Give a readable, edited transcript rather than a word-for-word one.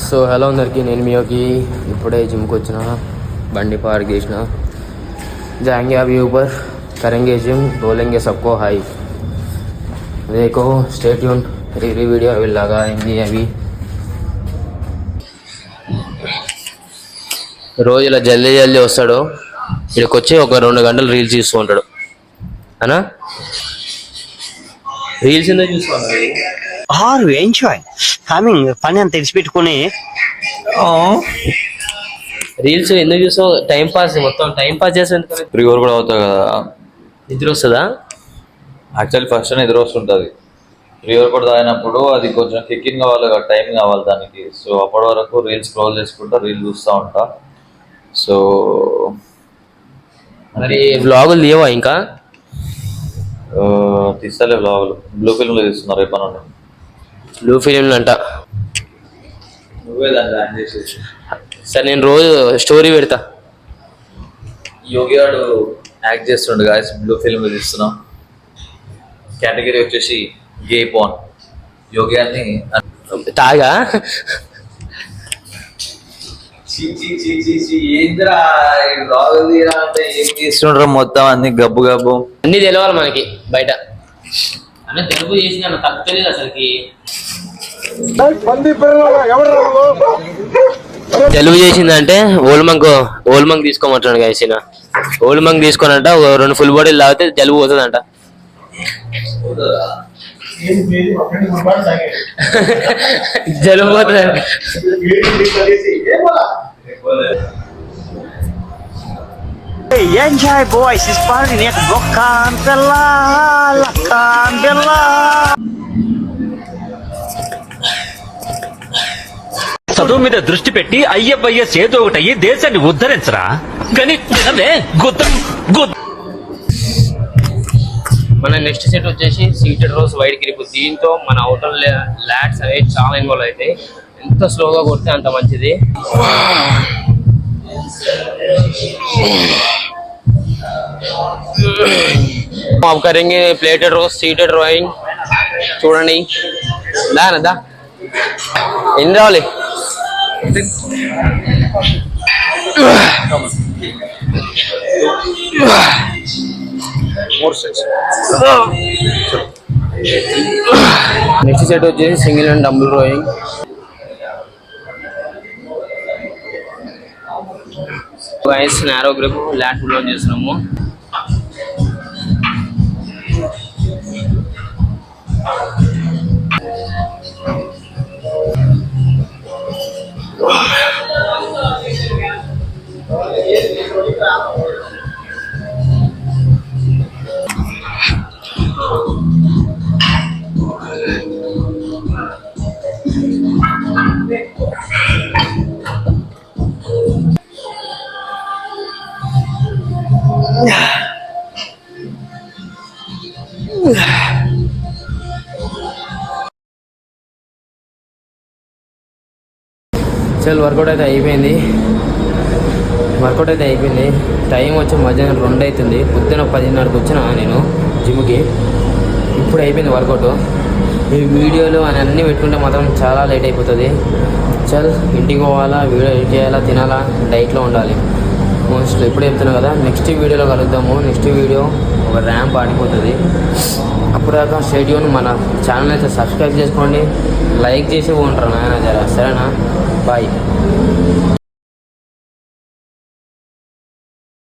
So hello అందరికీ, నేను మీకి ఇప్పుడే జిమ్కి వచ్చిన, బండి పార్క్ చేసిన. जाएंगे अभी ऊपर, करेंगे जिम, बोलेंगे सबको हाई. देखो स्टे ट्यून, री वीडियो अभी लगाएंगे. अभी రోజు ఇలా జల్దీ జల్దీ వస్తాడు, ఇక్కడికి వచ్చి ఒక 2 గంటలు రీల్స్ చూస్తూ ఉంటాడు అనా. రీల్స్ ఎందుకు చూస్తున్నాడు? ఎంజాయ్ కమింగ్ పని అని తెలిసిపెట్టుకుని రీల్స్ ఎందుకు చూస్తావు? టైం పాస్, మొత్తం టైం పాస్ చేసేందుకు. ప్రివర్ కూడా అవుతావు కదా, నిద్ర వస్తుందా? యాక్చువల్లీ ఫస్ట్ నిద్ర వస్తుంటుంది. ప్రివర్ కూడా తాగినప్పుడు అది కొంచెం కిక్కింగ్ కావాలి కదా, టైం కావాలి దానికి. సో అప్పటి వరకు రీల్స్ స్క్రోల్ చేసుకుంటా, రీల్ చూస్తూ ఉంటా. సో మరి వ్లాగులు తీయవా ఇంకా? తీస్తలే వ్లాగులు, బ్లూ ఫిల్మ్లో తీస్తున్నారు రేపు నుండి. బ్లూ ఫిలింలు అంట. నువ్వే దాన్ని యాడ్ చేసేసి. సరే నేను రోజు స్టోరీ పెడతా. యోగి గారు యాక్ట్ చేస్తుండే గాయస్, బ్లూ ఫిల్మ్ తీస్తున్నాం. కేటగిరీ వచ్చేసి గే పాన్. యోగి గారిని తాగా ఏం తీస్తుండ్రు మొత్తం అన్ని గబ్బు గబ్బు అన్ని తెలవాలి మనకి బయట. అన్న తెలుగు చేసిన తప్పు తెలియదు అసలుకి. తెలుగు చేసిందంటే ఓల్మంగ్ తీసుకోమంటున్నాడు గాయసిన. ఓల్మంగ్ తీసుకోనంట, 2 ఫుల్ బాటిల్ తాగితే జలుబు పోతుందంట. జలుబు పోతుంది. ఎంజాయ్ బాయ్స్ ఇస్ పార్టీ నెక్ బొక్కాన్ పిల్ల లక్కాన్ పిల్ల. చదువు మీద దృష్టి పెట్టి ఐఎఫ్ఐఎస్ ఏదో ఒకటి అయ్యి దేశాన్ని ఉద్ధరించరా. కానీ మన నెక్స్ట్ సెట్ వచ్చేసి సీటెడ్ రోజ్ వైట్ గ్రిప్. దీంతో మన అవుటర్ ల్యాట్స్ అనేవి చాలా ఇన్వాల్వ్ అవుతాయి. ఎంత స్లోగా కొడితే అంత మంచిది. आप करेंगे प्लेटेड रोज, सीटेड रोइंग. చూడండి దానదా ఎన్ని రావాలి. నెక్స్ట్ సెట్ వచ్చేసి single and double rowing. Guys narrow grip lat pull on చేస్తున్నాము. చల్ వర్కౌట్ అయితే అయిపోయింది. టైం వచ్చి మధ్యాహ్నం 2 అవుతుంది. పొద్దున 10:30కి వచ్చిన నేను జిమ్కి. ఇప్పుడు అయిపోయింది వర్కౌట్. ఈ వీడియోలు అని అన్నీ పెట్టుకుంటే మాత్రం చాలా లేట్ అయిపోతుంది. చల్ ఇంటికి పోవాలా, వీడియో ఎడిట్ చేయాలా, తినాలా, డైట్లో ఉండాలి. మోస్ట్ ఇప్పుడే చెప్తున్నా కదా, నెక్స్ట్ వీడియోలో కలుద్దాము. నెక్స్ట్ వీడియో ఒక ర్యాంప్ ఆడిపోతుంది. అప్పుడాక స్టే ట్యూన్. మన ఛానల్ అయితే సబ్స్క్రైబ్ చేసుకోండి, లైక్ చేసి ఉంటారు నాయన జరా. సరేనా? బాయ్.